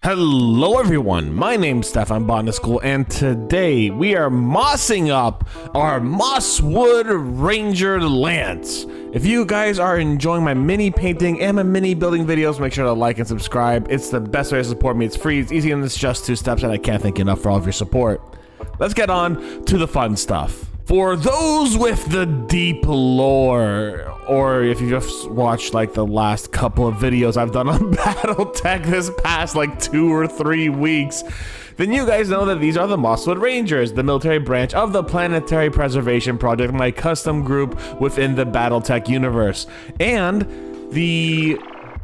Hello everyone, my name's Steph, I'm Botanist Cool, and today we are mossing up our Mosswood Ranger Lance. If you guys are enjoying my mini painting and my mini building videos, make sure to like and subscribe. It's the best way to support me. It's free, it's easy, and it's just 2 steps, and I can't thank you enough for all of your support. Let's get on to the fun stuff. For those with the deep lore, or if you just watched like the last couple of videos I've done on Battletech this past like 2 or 3 weeks, then you guys know that these are the Mosswood Rangers, the military branch of the Planetary Preservation Project, my custom group within the Battletech universe. And the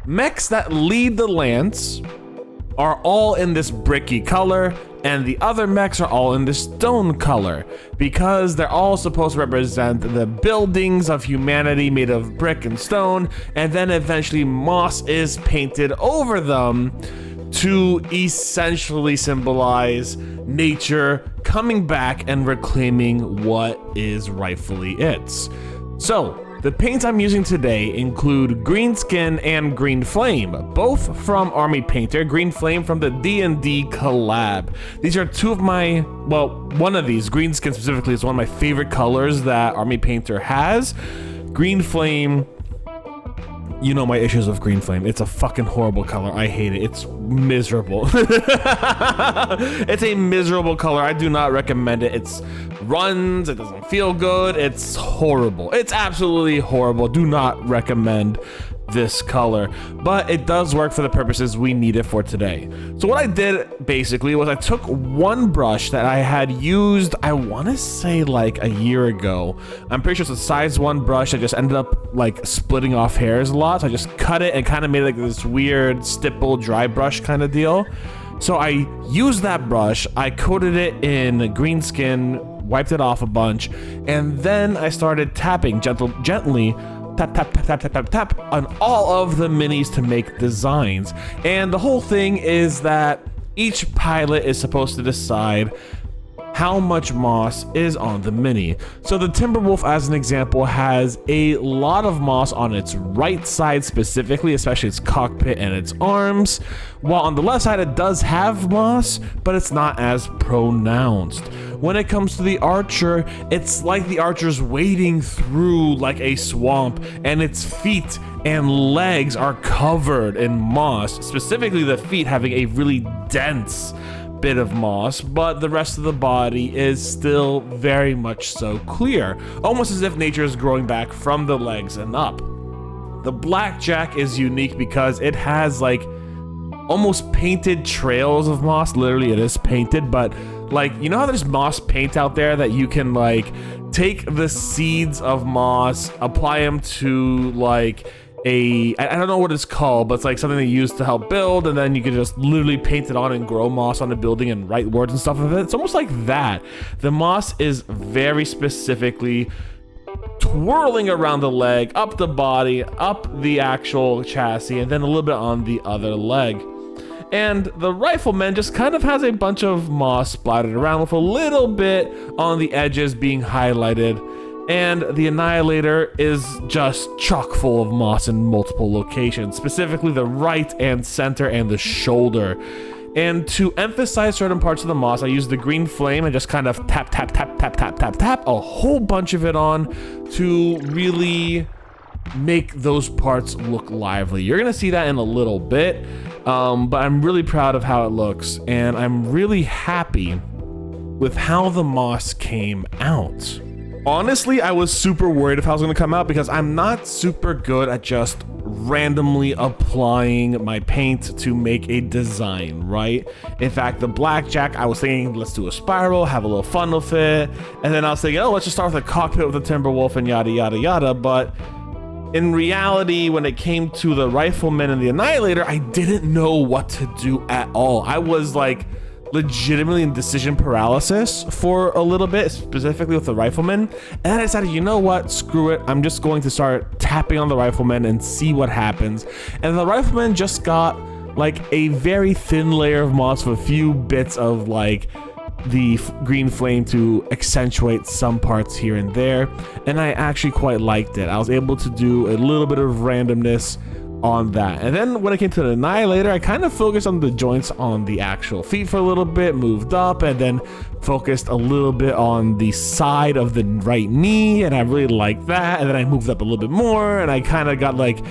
mechs that lead the Lance are all in this bricky color, and the other mechs are all in this stone color, because they're all supposed to represent the buildings of humanity made of brick and stone, and then eventually moss is painted over them to essentially symbolize nature coming back and reclaiming what is rightfully its. So, the paints I'm using today include Green Skin and Green Flame, both from Army Painter. Green Flame from the D&D collab. These are 2 of my, well, one of these, Green Skin specifically, is one of my favorite colors that Army Painter has. Green Flame, you know my issues with Green Flame. It's a fucking horrible color. I hate it. It's miserable. It's a miserable color. I do not recommend it. It's runs, it doesn't feel good, it's horrible. It's absolutely horrible. Do not recommend this color, but it does work for the purposes we need it for today. So what I did basically was I took one brush that I had used, I want to say like a year ago. I'm pretty sure it's a size 1 brush that just ended up like splitting off hairs a lot, so I just cut it and kind of made like this weird stipple dry brush kind of deal. So I used that brush, I coated it in green skin, wiped it off a bunch, and then I started tapping gently, tap, tap, tap, tap, tap, tap, tap, on all of the minis to make designs. And the whole thing is that each pilot is supposed to decide how much moss is on the mini. So the Timberwolf, as an example, has a lot of moss on its right side specifically, especially its cockpit and its arms, while on the left side it does have moss, but it's not as pronounced. When it comes to the Archer, it's like the Archer's wading through like a swamp, and its feet and legs are covered in moss, specifically the feet having a really dense bit of moss, but the rest of the body is still very much so clear, almost as if nature is growing back from the legs and up. The Blackjack is unique because it has like almost painted trails of moss. Literally it is painted, but like, you know how there's moss paint out there that you can like take the seeds of moss, apply them to like I don't know what it's called, but it's like something they use to help build, and then you can just literally paint it on and grow moss on the building and write words and stuff with it. It's almost like that. The moss is very specifically twirling around the leg, up the body, up the actual chassis, and then a little bit on the other leg. And the Rifleman just kind of has a bunch of moss splattered around with a little bit on the edges being highlighted. And the Annihilator is just chock full of moss in multiple locations, specifically the right and center and the shoulder. And to emphasize certain parts of the moss, I use the Green Flame and just kind of tap, tap, tap, tap, tap, tap, tap, a whole bunch of it on to really make those parts look lively. You're gonna see that in a little bit, but I'm really proud of how it looks, and I'm really happy with how the moss came out. Honestly, I was super worried of how it was going to come out because I'm not super good at just randomly applying my paint to make a design, right? In fact, the Blackjack, I was thinking, let's do a spiral, have a little fun with it. And then I was thinking, oh, let's just start with a cockpit with a Timberwolf and yada, yada, yada. But in reality, when it came to the Rifleman and the Annihilator, I didn't know what to do at all. I was like legitimately in decision paralysis for a little bit, specifically with the Rifleman, and then I decided, you know what, screw it, I'm just going to start tapping on the Rifleman and see what happens. And the Rifleman just got like a very thin layer of moss with a few bits of like the green flame to accentuate some parts here and there, and I actually quite liked it. I was able to do a little bit of randomness on that. And then when it came to the Annihilator, I kind of focused on the joints on the actual feet for a little bit, moved up, and then focused a little bit on the side of the right knee, and I really liked that. And then I moved up a little bit more, and I kind of got like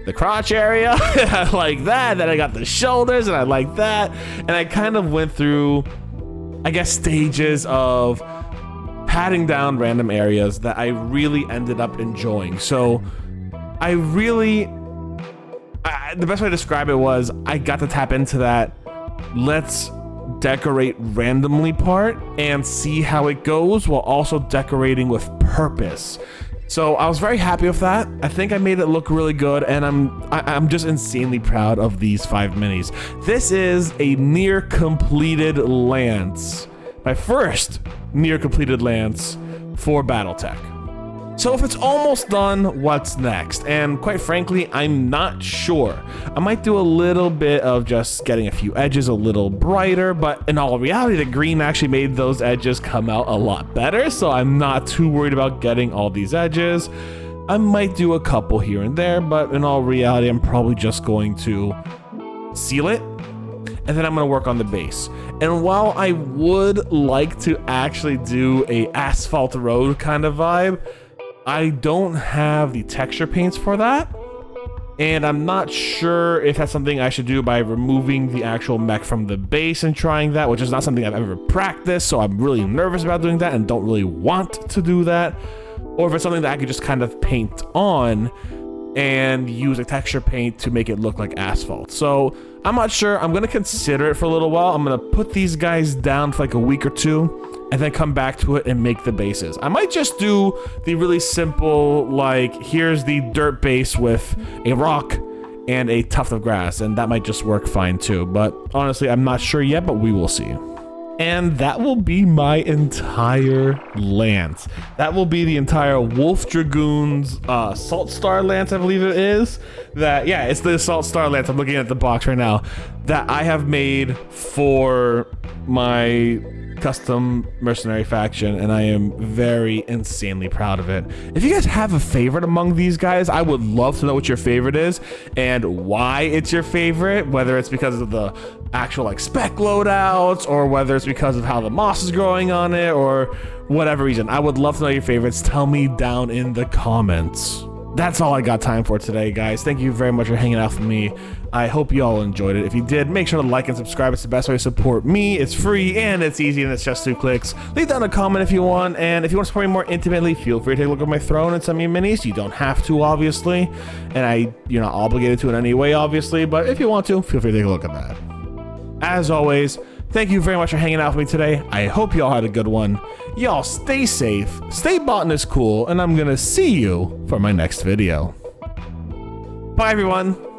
the crotch area, I like that. Then I got the shoulders, and I like that. And I kind of went through, I guess, stages of patting down random areas that I really ended up enjoying. So I really, the best way to describe it was I got to tap into that let's decorate randomly part and see how it goes while also decorating with purpose. So I was very happy with that. I think I made it look really good, and I'm just insanely proud of these 5 minis. This is a near completed lance, my first near completed lance for BattleTech. So if it's almost done, what's next? And quite frankly, I'm not sure. I might do a little bit of just getting a few edges a little brighter, but in all reality, the green actually made those edges come out a lot better, so I'm not too worried about getting all these edges. I might do a couple here and there, but in all reality, I'm probably just going to seal it, and then I'm gonna work on the base. And while I would like to actually do a asphalt road kind of vibe, I don't have the texture paints for that, and I'm not sure if that's something I should do by removing the actual mech from the base and trying that, which is not something I've ever practiced, so I'm really nervous about doing that and don't really want to do that, or if it's something that I could just kind of paint on and use a texture paint to make it look like asphalt. So I'm not sure. I'm gonna consider it for a little while. I'm gonna put these guys down for like a week or two and then come back to it and make the bases. I might just do the really simple, like, here's the dirt base with a rock and a tuft of grass, and that might just work fine too. But honestly, I'm not sure yet, but we will see. And that will be my entire lance. That will be the entire Wolf Dragoons Salt Star Lance, I believe it is. That, yeah, it's the Salt Star Lance. I'm looking at the box right now that I have made for my custom mercenary faction, and I am very insanely proud of it. If you guys have a favorite among these guys, I would love to know what your favorite is and why it's your favorite, whether it's because of the actual like spec loadouts or whether it's because of how the moss is growing on it or whatever reason. I would love to know your favorites. Tell me down in the comments. That's all I got time for today, guys. Thank you very much for hanging out with me. I hope you all enjoyed it. If you did, make sure to like and subscribe. It's the best way to support me. It's free and it's easy and it's just 2 clicks. Leave down a comment if you want, and if you want to support me more intimately, feel free to take a look at my throne and send me minis. You don't have to, obviously, and you're not obligated to in any way, obviously, but if you want to, feel free to take a look at that. As always, thank you very much for hanging out with me today. I hope y'all had a good one. Y'all stay safe, stay Botanist Cool, and I'm gonna see you for my next video. Bye, everyone.